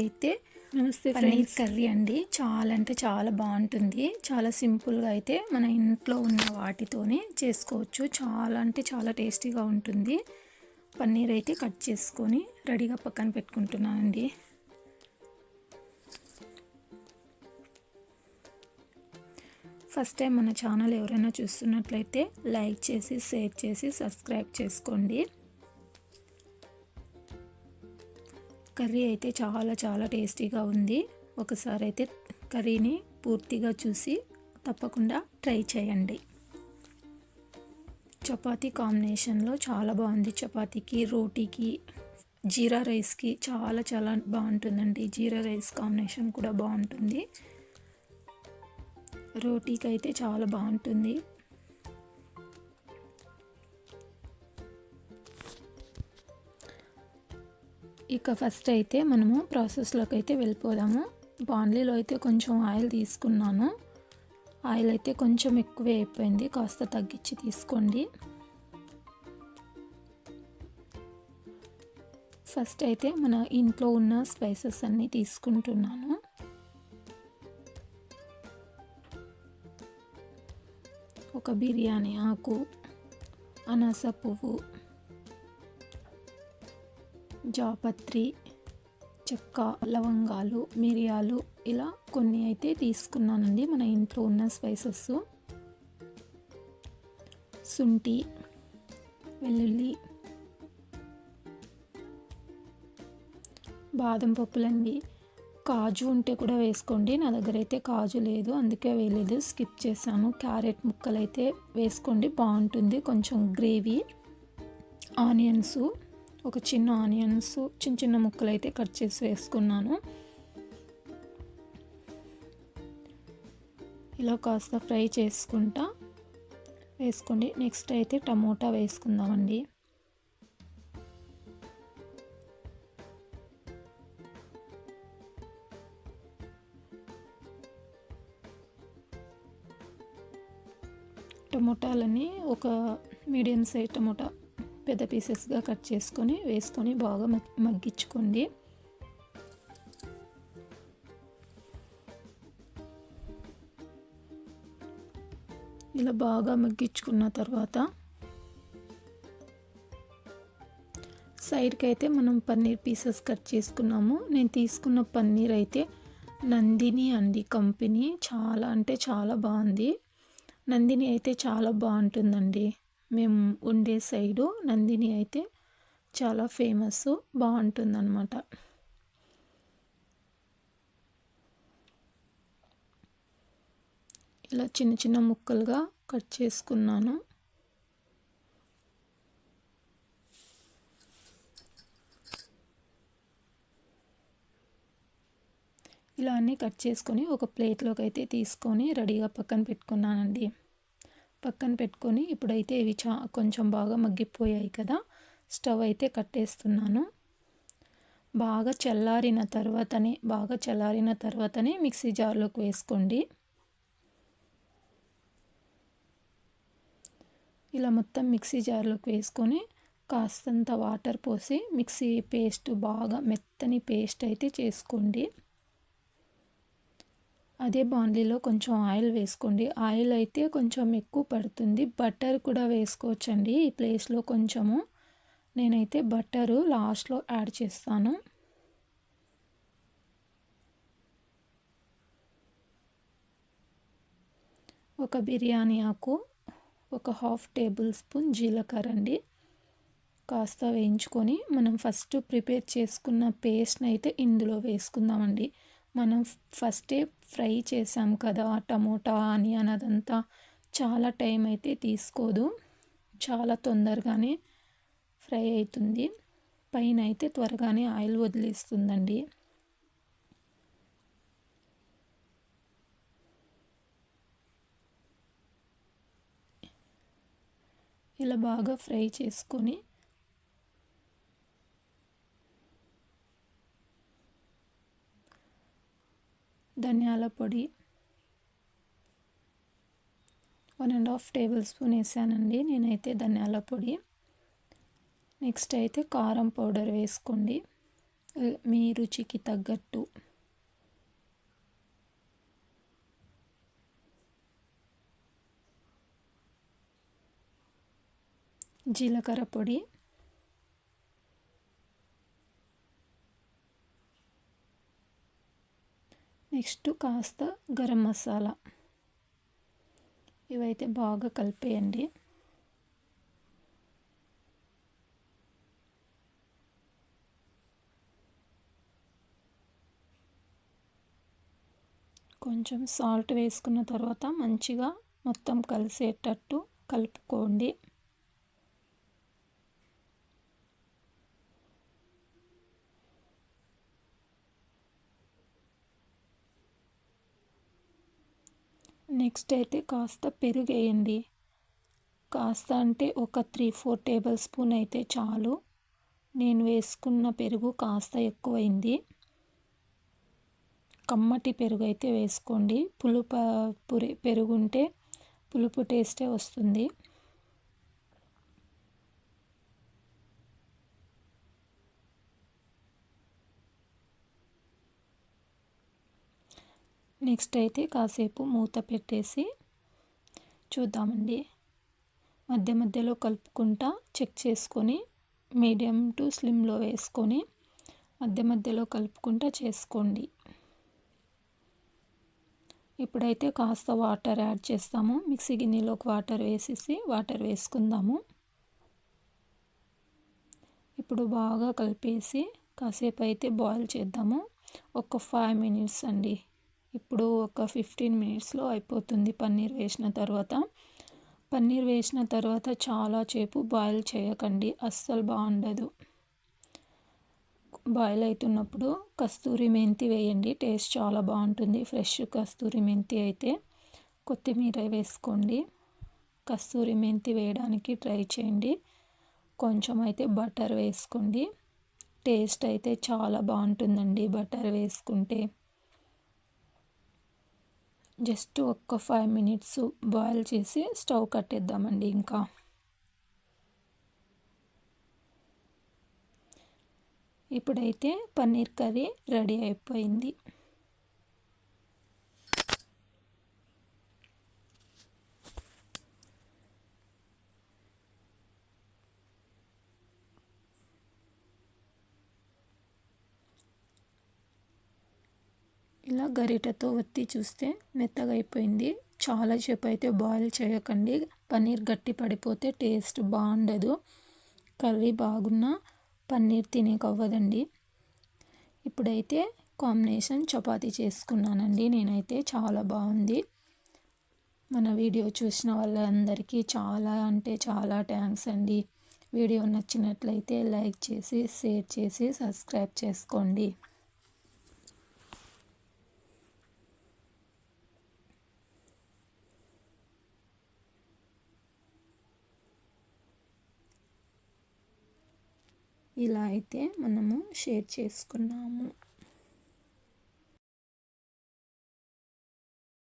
అయితే నమస్తే paneer friends. Curry అండి. చాలా అంటే చాలా బాగుంటుంది. చాలా సింపుల్గా అయితే మన ఇంట్లో ఉన్న వాటితోనే చేసుకోవచ్చు. చాలా అంటే చాలా టేస్టీగా ఉంటుంది. పన్నీర్ అయితే కట్ చేసుకొని రెడీగా పక్కన పెట్టుకుంటున్నానండి. ఫస్ట్ టైం మన ఛానల్ ఎవరైనా చూస్తున్నట్లయితే లైక్ చేసి, షేర్ చేసి, సబ్స్క్రైబ్ చేసుకోండి. కర్రీ అయితే చాలా చాలా టేస్టీగా ఉంది. ఒకసారి అయితే కర్రీని పూర్తిగా చూసి తప్పకుండా ట్రై చేయండి. చపాతీ కాంబినేషన్లో చాలా బాగుంది. చపాతీకి, రోటీకి, జీరా రైస్కి చాలా చాలా బాగుంటుందండి. జీరా రైస్ కాంబినేషన్ కూడా బాగుంటుంది. రోటీకి అయితే చాలా బాగుంటుంది. ఇక ఫస్ట్ అయితే మనము ప్రాసెస్లోకి అయితే వెళ్ళిపోదాము. బాండ్లీలో అయితే కొంచెం ఆయిల్ తీసుకున్నాను. ఆయిల్ అయితే కొంచెం ఎక్కువే అయిపోయింది, కాస్త తగ్గించి తీసుకోండి. ఫస్ట్ అయితే మన ఇంట్లో ఉన్న స్పైసెస్ అన్నీ తీసుకుంటున్నాను. ఒక బిర్యానీ ఆకు, అనాస పువ్వు, జాపత్రి, చెక్క, లవంగాలు, మిరియాలు, ఇలా కొన్ని అయితే తీసుకున్నానండి. మన ఇంట్లో ఉన్న స్పైసెస్. శుంఠి, వెల్లుల్లి, బాదం పప్పులండి. కాజు ఉంటే కూడా వేసుకోండి. నా దగ్గర అయితే కాజు లేదు, అందుకే వేయలేదు, స్కిప్ చేశాను. క్యారెట్ ముక్కలు అయితే వేసుకోండి, బాగుంటుంది. కొంచెం గ్రేవీ. ఆనియన్స్, ఒక చిన్న ఆనియన్స్ చిన్న చిన్న ముక్కలు అయితే కట్ చేసి వేసుకున్నాను. ఇలా కాస్త ఫ్రై చేసుకుంటా వేసుకోండి. నెక్స్ట్ అయితే టమోటా వేసుకుందామండి. టమోటాలని ఒక మీడియం సైజ్ టమోటా పెద్ద పీసెస్గా కట్ చేసుకొని వేసుకొని బాగా మగ్గించుకోండి. ఇలా బాగా మగ్గించుకున్న తర్వాత సైడ్కి అయితే మనం పన్నీర్ పీసెస్ కట్ చేసుకున్నాము. నేను తీసుకున్న పన్నీర్ అయితే నందిని అండి కంపెనీ. చాలా అంటే చాలా బాగుంది. నందిని అయితే చాలా బాగుంటుందండి. మేము ఉండే సైడు నందిని అయితే చాలా ఫేమస్, బాగుంటుందన్నమాట. ఇలా చిన్న చిన్న ముక్కలుగా కట్ చేసుకున్నాను. ఇలా అన్నీ కట్ చేసుకొని ఒక ప్లేట్లోకి అయితే తీసుకొని రెడీగా పక్కన పెట్టుకున్నానండి. పక్కన పెట్టుకొని ఇప్పుడైతే ఇవి కొంచెం బాగా మగ్గిపోయాయి కదా, స్టవ్ అయితే కట్టేస్తున్నాను. బాగా చల్లారిన తర్వాతనే మిక్సీ జార్లోకి వేసుకోండి. ఇలా మొత్తం మిక్సీ జార్లోకి వేసుకొని కాస్తంత వాటర్ పోసి మిక్సీ పేస్ట్ బాగా మెత్తని పేస్ట్ అయితే చేసుకోండి. అదే బాండ్లీలో కొంచెం ఆయిల్ వేసుకోండి. ఆయిల్ అయితే కొంచెం ఎక్కువ పడుతుంది. బటర్ కూడా వేసుకోవచ్చండి ఈ ప్లేస్లో కొంచెము. నేనైతే బటరు లాస్ట్లో యాడ్ చేస్తాను. ఒక బిర్యానీ ఆకు, ఒక హాఫ్ టేబుల్ స్పూన్ జీలకర్ర అండి, కాస్త వేయించుకొని మనం ఫస్ట్ ప్రిపేర్ చేసుకున్న పేస్ట్ని అయితే ఇందులో వేసుకుందామండి. మనం ఫస్టే ఫ్రై చేసాం కదా టమోటా, ఆనియన్, అదంతా చాలా టైం అయితే తీసుకోదు, చాలా తొందరగానే ఫ్రై అవుతుంది. పైన అయితే త్వరగానే ఆయిల్ వదిలేస్తుందండి. ఇలా బాగా ఫ్రై చేసుకొని ధనియాల పొడి 1.5 టేబుల్ స్పూన్ వేసానండి నేనైతే ధనియాల పొడి. నెక్స్ట్ అయితే కారం పౌడర్ వేసుకోండి. మీ రుచికి తగ్గట్టు. జీలకర్ర పొడి, నెక్స్ట్ కాస్త గరం మసాలా, ఇవైతే బాగా కలిపేయండి. కొంచెం సాల్ట్ వేసుకున్న తర్వాత మంచిగా మొత్తం కలిసేటట్టు కలుపుకోండి. నెక్స్ట్ అయితే కాస్త పెరుగు వేయండి. కాస్త అంటే ఒక 3-4 టేబుల్ స్పూన్ అయితే చాలు. నేను వేసుకున్న పెరుగు కాస్త ఎక్కువైంది. కమ్మటి పెరుగు అయితే వేసుకోండి. పెరుగు ఉంటే పులుపు టేస్టే వస్తుంది. నెక్స్ట్ అయితే కాసేపు మూత పెట్టేసి చూద్దామండి. మధ్య మధ్యలో కలుపుకుంటా చెక్ చేసుకొని మీడియం టు స్లిమ్లో వేసుకొని మధ్య మధ్యలో కలుపుకుంటా చేసుకోండి. ఇప్పుడైతే కాస్త వాటర్ యాడ్ చేస్తాము. మిక్సీ గిన్నెలోకి వాటర్ వేసుకుందాము. ఇప్పుడు బాగా కలిపేసి కాసేపు అయితే బాయిల్ చేద్దాము. ఒక 5 మినిట్స్ అండి. ఇప్పుడు ఒక 15 మినిట్స్లో అయిపోతుంది. పన్నీర్ వేసిన తర్వాత చాలా సేపు బాయిల్ చేయకండి, అస్సలు బాగుండదు. బాయిల్ అవుతున్నప్పుడు కస్తూరి మెంతి వేయండి, టేస్ట్ చాలా బాగుంటుంది. ఫ్రెష్ కస్తూరి మెంతి అయితే కొత్తిమీర వేసుకోండి. కస్తూరి మెంతి వేయడానికి ట్రై చేయండి. కొంచెం అయితే బటర్ వేసుకోండి, టేస్ట్ అయితే చాలా బాగుంటుందండి బటర్ వేసుకుంటే. జస్ట్ ఒక 5 మినిట్స్ బాయిల్ చేసి స్టవ్ కట్టేద్దామండి. ఇంకా ఇప్పుడైతే పన్నీర్ కర్రీ రెడీ అయిపోయింది. ఇలా గరిటెతో ఒత్తి చూస్తే మెత్తగా అయిపోయింది. చాలా సేపు అయితే బాయిల్ చేయకండి, పన్నీర్ గట్టి పడిపోతే టేస్ట్ బాగుండదు. కర్రీ బాగున్నా పన్నీర్ తినేకవ్వదండి. ఇప్పుడైతే కాంబినేషన్ చపాతీ చేసుకున్నానండి నేనైతే. చాలా బాగుంది. మన వీడియో చూసిన వాళ్ళందరికీ చాలా అంటే చాలా థ్యాంక్స్ అండి. వీడియో నచ్చినట్లయితే లైక్ చేసి షేర్ చేసి సబ్స్క్రైబ్ చేసుకోండి. ఇలా అయితే మనము షేర్ చేసుకున్నాము.